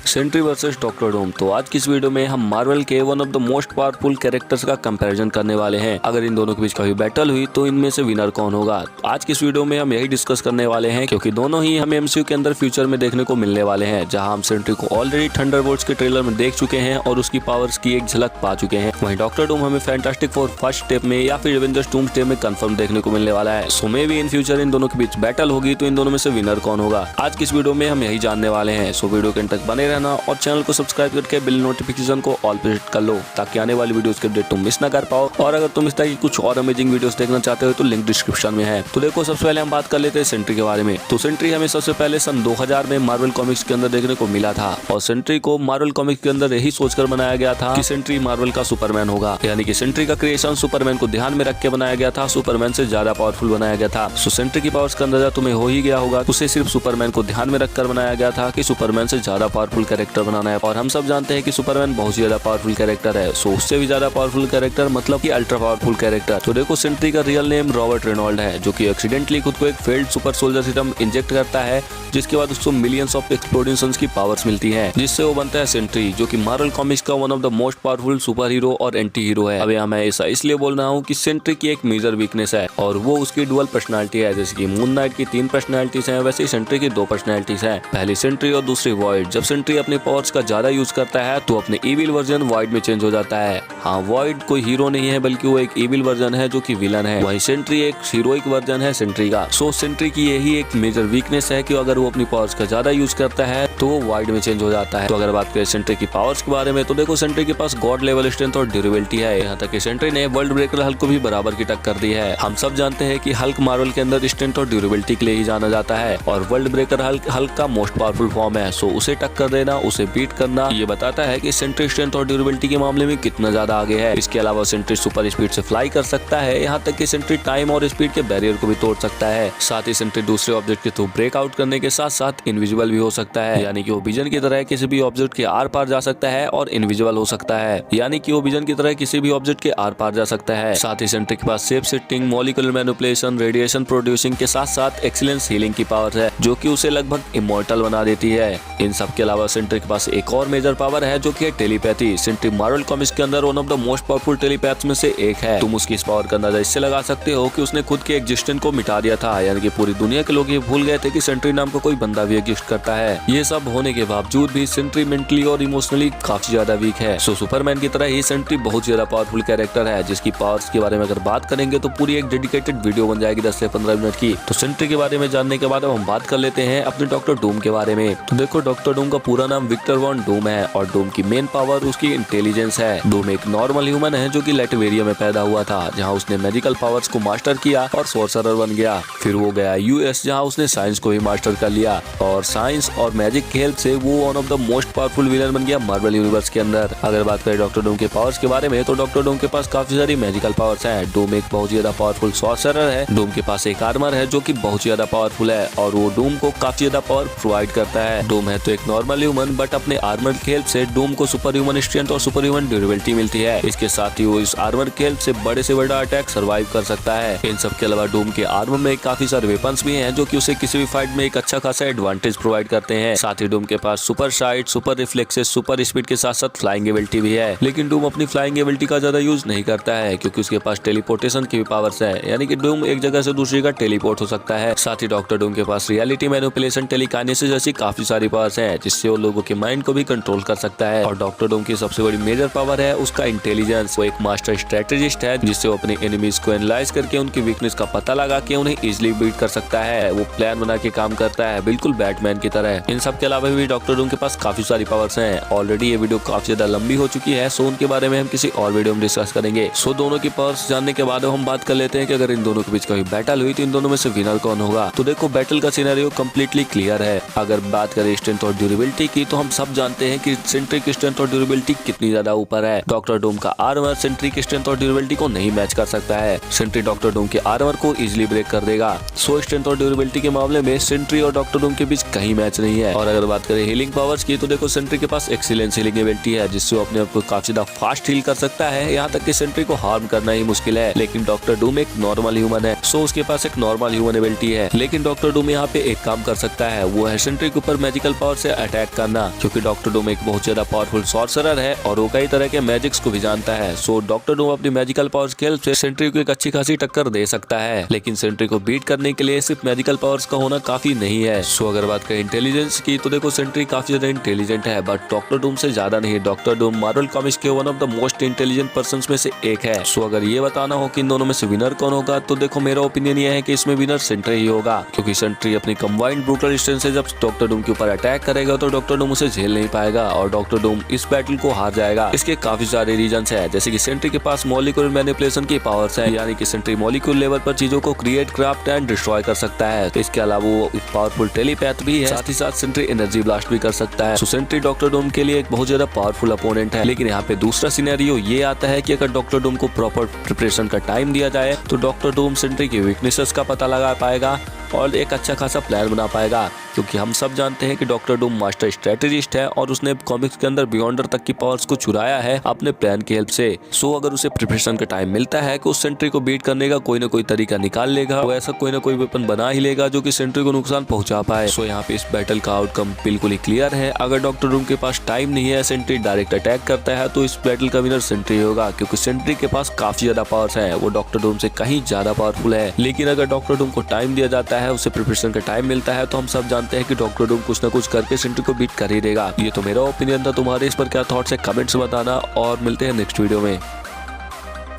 Sentry versus doctor Doom. तो आज की इस वीडियो में हम मार्वल के one of the most powerful characters का कंपैरिजन करने वाले हैं। अगर इन दोनों के बीच कभी बैटल हुई तो इनमें से विनर कौन होगा, आज की इस वीडियो में हम यही डिस्कस करने वाले हैं, क्योंकि दोनों ही हमें एमसीयू के अंदर फ्यूचर में देखने को मिलने वाले हैं, जहां हम सेंट्री को ऑलरेडी थंडरबोल्ट्स के ट्रेलर में देख चुके हैं और उसकी पावर्स की एक झलक पा चुके हैं। वहीं डॉक्टर डूम हमें फैंटास्टिक फोर फर्स्ट स्टेप में या फिर एवेंजर्स डूम्सडे में कंफर्म देखने को मिलने वाला है। सो may be in future in दोनों के बीच बैटल होगी तो इन दोनों में से विनर कौन होगा, आज की इस वीडियो में हम यही जानने वाले हैं। सो वीडियो के अंत तक बने रहना और चैनल को सब्सक्राइब करके बिल नोटिफिकेशन को ऑल पे हिट कर लो, ताकि आने वाली वीडियोस के अपडेट तुम मिस ना कर पाओ। और अगर तुम इस तरह की कुछ और अमेजिंग वीडियोस देखना चाहते हो तो लिंक डिस्क्रिप्शन में है। तो देखो, सबसे पहले हम बात कर लेते हैं सेंट्री के बारे में। तो सेंट्री हमें सबसे पहले सन 2000 में मार्वल कॉमिक्स के अंदर देखने को मिला था, और सेंट्री को मार्वल कॉमिक्स के अंदर यही सोचकर बनाया गया था कि सेंट्री मार्वल का सुपरमैन होगा, यानी कि सेंट्री का क्रिएशन सुपरमैन को ध्यान में रख के बनाया गया था, सुपरमैन से ज्यादा पावरफुल बनाया गया था। सो सेंट्री की पावर्स का अंदाजा तुम्हें हो ही गया होगा, उसे सिर्फ सुपरमैन को ध्यान में रखकर बनाया गया था कि सुपरमैन से ज्यादा पावरफुल कैरेक्टर बनाना है। और हम सब जानते हैं कि सुपरमैन बहुत ज्यादा पावरफुल कैरेक्टर है, सो उससे भी ज्यादा पावरफुल कैरेक्टर मतलब कि अल्ट्रा पावरफुल कैरेक्टर। तो देखो, सेंट्री का रियल नेम रॉबर्ट रेनॉल्ड है, जो कि एक्सीडेंटली खुद को एक failed super soldier serum inject करता है, जिसके बाद उसको मिलियंस ऑफ एक्सप्लोजन्स की पावर्स मिलती है, जिससे वो बनता है सेंट्री, जो कि मार्वल कॉमिक्स का one of the most powerful super hero और एंटी हीरो है। अब यहाँ मैं ऐसा इसलिए बोल रहा हूँ कि सेंट्री की एक मेजर वीकनेस है, और वो उसकी डुअल पर्सनालिटी है। जैसे कि मून नाइट की 3 पर्सनालिटीज हैं, वैसे ही सेंट्री की 2 पर्सनालिटीज हैं, पहली सेंट्री और दूसरी वॉइड। जब सेंट्री अपने पावर्स का ज्यादा यूज करता है तो अपने इविल वर्जन वॉइड में चेंज हो जाता है। हाँ, वॉइड कोई हीरो नहीं है, बल्कि वो एक इविल वर्जन है जो कि विलन है। वही सेंट्री एक हीरोइक वर्जन है सेंट्री का। सो सेंट्री की यही एक मेजर वीकनेस है कि अगर वो अपनी पावर्स का ज्यादा यूज करता है तो वो वॉइड में चेंज हो जाता है। तो अगर बात करें सेंट्री की पावर्स के बारे में, तो देखो, सेंट्री के पास गॉड लेवल स्ट्रेंथ और ड्यूरेबिलिटी है। यहाँ तक कि सेंट्री ने वर्ल्ड ब्रेकर हल्क को भी बराबर की टक्कर दी है। हम सब जानते हैं कि हल्क मार्वल के अंदर स्ट्रेंथ और ड्यूरेबिलिटी के लिए ही जाना जाता है, और वर्ल्ड ब्रेकर हल्क का मोस्ट पावरफुल फॉर्म है। सो उसे टक्कर देना, उसे बीट करना, ये बताता है कि सेंट्री स्ट्रेंथ और ड्यूरेबिलिटी के मामले में कितना ज्यादा आगे है। इसके अलावा सेंट्री सुपर स्पीड से फ्लाई कर सकता है, यहाँ तक कि सेंट्री टाइम और स्पीड के बैरियर को भी तोड़ सकता है। साथ ही सेंट्री दूसरे ऑब्जेक्ट के थ्रू ब्रेक आउट करने के साथ साथ इनविजिबल भी हो सकता है, यानी कि वो विजन की तरह किसी भी ऑब्जेक्ट के आर पार जा सकता है, और इनविजिबल हो सकता है, यानी कि वो विजन की तरह किसी भी ऑब्जेक्ट के आर पार जा सकता है। साथ ही सेंट्री के पास shape shifting, molecular manipulation, radiation producing के साथ साथ एक्सीलेंस हीलिंग की पावर है, जो कि उसे लगभग इमॉर्टल बना देती है। इन सब के अलावा सेंट्री के पास एक और मेजर पावर है, जो कि है टेलीपैथी। सेंट्री मार्वल कॉमिक्स के अंदर one of the most powerful telepaths में से एक है। तुम उसकी इस पावर का अंदाजा इससे लगा सकते हो कि उसने खुद के एग्जिस्टेंस को मिटा दिया था, यानी कि पूरी दुनिया के लोग ये भूल गए थे कि सेंट्री नाम का कोई बंदा भी एग्जिस्ट करता है। ये सब होने के बावजूद भी सेंट्री मेंटली और इमोशनली काफी ज्यादा वीक है। सो सुपरमैन की तरह ही सेंट्री बहुत ज्यादा पावरफुल कैरेक्टर है, जिसकी पावर्स के बारे में अगर बात करेंगे तो पूरी एक डेडिकेटेड वीडियो बन जाएगी 10 से 15 मिनट की। तो सेंट्री के बारे में जानने के बाद अब हम बात कर लेते हैं अपने डॉक्टर डूम के बारे में। तो देखो, डॉक्टर डूम का पूरा नाम विक्टर वॉन डूम है, और डूम की मेन पावर उसकी इंटेलिजेंस है। डूम एक नॉर्मल ह्यूमन है, जो कि लैटवेरिया में पैदा हुआ था, जहाँ उसने मैजिकल पावर्स को मास्टर किया और सोर्सरर बन गया। फिर वो गया यूएस, जहाँ उसने साइंस को भी मास्टर कर लिया, और साइंस और मैजिक की हेल्प से वो one of the most powerful villain बन गया मार्वल यूनिवर्स के अंदर। अगर बात करें डॉक्टर डूम के पावर्स के बारे में, तो डॉक्टर डूम के पास काफी सारी मैजिकल पावर्स हैं। डूम एक बहुत ज्यादा पावरफुल सॉर्सरर है। डूम के पास एक आर्मर है, जो कि बहुत ज्यादा पावरफुल है, और वो डूम को काफी ज्यादा पावर प्रोवाइड करता है। डूम है तो एक नॉर्मल ह्यूमन, बट अपने आर्मर की हेल्प से डूम को सुपर ह्यूमन स्ट्रेंथ और सुपर ह्यूमन ड्यूरेबिलिटी मिलती है। इसके साथ ही वो इस आर्मर की हेल्प से बड़ा अटैक सर्वाइव कर सकता है। इन सब के अलावा डूम के आर्मर में काफी सारे वेपन्स भी हैं, जो कि उसे किसी भी फाइट में एक अच्छा खासा एडवांटेज प्रोवाइड करते हैं। साथ ही डूम के पास super sight, super reflexes, super speed के साथ साथ फ्लाइंग एबिलिटी भी है। लेकिन डूम अपनी फ्लाइंग एबिलिटी का ज्यादा यूज नहीं करता है, क्योंकि उसके पास टेलीपोर्टेशन की भी पावर्स है, यानी कि डूम एक जगह से दूसरी जगह टेलीपोर्ट हो सकता है। साथ ही डॉक्टर डूम के पास रियलिटी मैनिपुलेशन, टेलीकाइनेसिस जैसी काफी सारी पावर्स हैं, जिससे वो लोगों के माइंड को भी कंट्रोल कर सकता है। और डॉक्टर डूम की सबसे बड़ी मेजर पावर है उसका इंटेलिजेंस। वो एक मास्टर स्ट्रेटेजिस्ट है, जिससे वो अपने एनिमीज को एनालाइज करके उनकी वीकनेस का पता लगा के उन्हें इजिली बीट कर सकता है। वो प्लान बना के काम करता है, बिल्कुल बैटमैन की तरह। इन सब के अलावा भी डॉक्टर डूम के पास काफी सारी पावर्स हैं। ऑलरेडी ये वीडियो काफी ज्यादा लंबी हो चुकी है, सो उनके बारे में हम किसी और वीडियो में डिस्कस करेंगे। सो दोनों की पावर्स जानने के बाद हम बात कर लेते हैं कि अगर इन दोनों के बीच कभी बैटल हुई तो इन दोनों में से विनर कौन होगा। तो देखो, बैटल का सिनेरियो कम्प्लीटली क्लियर है। अगर बात करें स्ट्रेंथ और ड्यूरेबिलिटी की, तो हम सब जानते हैं कि सेंट्री की स्ट्रेंथ और ड्यूरेबिलिटी कितनी ज्यादा ऊपर है। डॉक्टर डूम का आर्मर सेंट्री की स्ट्रेंथ और ड्यूरेबिलिटी को नहीं मैच कर सकता है। सेंट्री डॉक्टर डूम के आर्मर को इजिली ब्रेक कर देगा। सो स्ट्रेंथ और ड्यूरेबिलिटी के मामले में सेंट्री और डॉक्टर डूम के बीच कहीं मैच नहीं है। और अगर बात करें हीलिंग पावर्स की, तो देखो, सेंट्री के पास एक्सीलेंस हीलिंग एबिलिटी है, जिससे वो अपने आप को काफी ज्यादा फास्ट हील कर सकता है, यहाँ तक कि सेंट्री को हार्म करना ही मुश्किल है। लेकिन डॉक्टर डूम एक नॉर्मल ह्यूमन है, सो उसके पास एक नॉर्मल ह्यूमन एबिलिटी है। लेकिन डॉक्टर डूम यहाँ पे एक काम कर सकता है, वो है सेंट्री के ऊपर मैजिकल पावर से अटैक करना, क्योंकि डॉक्टर डूम एक बहुत ज्यादा पावरफुल सॉर्सरर है और वो कई तरह के मैजिक्स को भी जानता है। सो डॉक्टर डूम अपनी मैजिकल पावर्स की हेल्प से सेंट्री को एक अच्छी खासी टक्कर दे सकता है, लेकिन सेंट्री को बीट करने के लिए सिर्फ मैजिकल पावर्स का होना काफी नहीं है। सो अगर बात करें इंटेलिजेंस की तो देखो सेंट्री काफी ज्यादा इंटेलिजेंट है, बट डॉक्टर डूम से ज्यादा नहीं। डॉक्टर डूम मार्वल कॉमिक्स के one of the most intelligent person में से एक है। सो अगर ये बताना हो कि इन दोनों में से विनर कौन होगा, तो देखो मेरा ओपिनियन ये है कि इसमें विनर सेंट्री ही होगा, क्योंकि सेंट्री अपनी कंबाइंड ब्रूटल स्ट्रेंथ से जब डॉक्टर डूम के ऊपर अटैक करेगा तो डॉक्टर डूम उसे झेल नहीं पाएगा और डॉक्टर डूम इस बैटल को हार जाएगा। इसके काफी सारे रीजंस है, जैसे कि सेंट्री के पास मॉलिक्यूलर मैनिपुलेशन की पावर्स है, यानी कि सेंट्री मॉलिक्यूल लेवल पर चीजों को क्रिएट, क्राफ्ट एंड डिस्ट्रॉय कर सकता है। तो इसके अलावा वो एक पावरफुल टेलीपैथ भी है, साथ ही साथ सेंट्री एनर्जी ब्लास्ट भी कर सकता है। सो सेंट्री डॉक्टर डूम के लिए एक बहुत ज्यादा पावरफुल अपोनेंट है। लेकिन यहाँ पे दूसरा सिनेरियो ये आता है कि अगर डॉक्टर डूम को प्रॉपर प्रिपरेशन का टाइम दिया जाए तो डॉक्टर डूम सेंट्री की वीकनेसेस का पता लगा पाएगा और एक अच्छा खासा प्लान बना पाएगा, क्योंकि हम सब जानते हैं कि डॉक्टर डूम मास्टर स्ट्रेटेजिस्ट है और उसने कॉमिक्स के अंदर बियॉन्डर तक की पावर्स को चुराया है अपने प्लान की हेल्प से। सो अगर उसे प्रिपरेशन का टाइम मिलता है कि उस सेंट्री को बीट करने का कोई ना कोई तरीका निकाल लेगा, वो ऐसा कोई ना कोई वेपन बना ही लेगा जो कि सेंट्री को नुकसान पहुंचा पाए। सो यहाँ पे इस बैटल का आउटकम बिल्कुल ही क्लियर है। अगर डॉक्टर डूम के पास टाइम नहीं है, सेंट्री डायरेक्ट अटैक करता है, तो इस बैटल का विनर सेंट्री होगा, क्योंकि सेंट्री के पास काफी ज्यादा पावर्स है, वो डॉक्टर डूम से कहीं ज्यादा पावरफुल है। लेकिन अगर डॉक्टर डूम को टाइम दिया जाता है, उसे प्रिपरेशन का टाइम मिलता है, तो हम सब जानते हैं कि डॉक्टर डूम कुछ ना कुछ करके सेंट्री को बीट कर ही देगा। ये तो मेरा ओपिनियन था, तुम्हारे इस पर क्या थॉट्स है कमेंट्स बताना और मिलते हैं नेक्स्ट वीडियो में।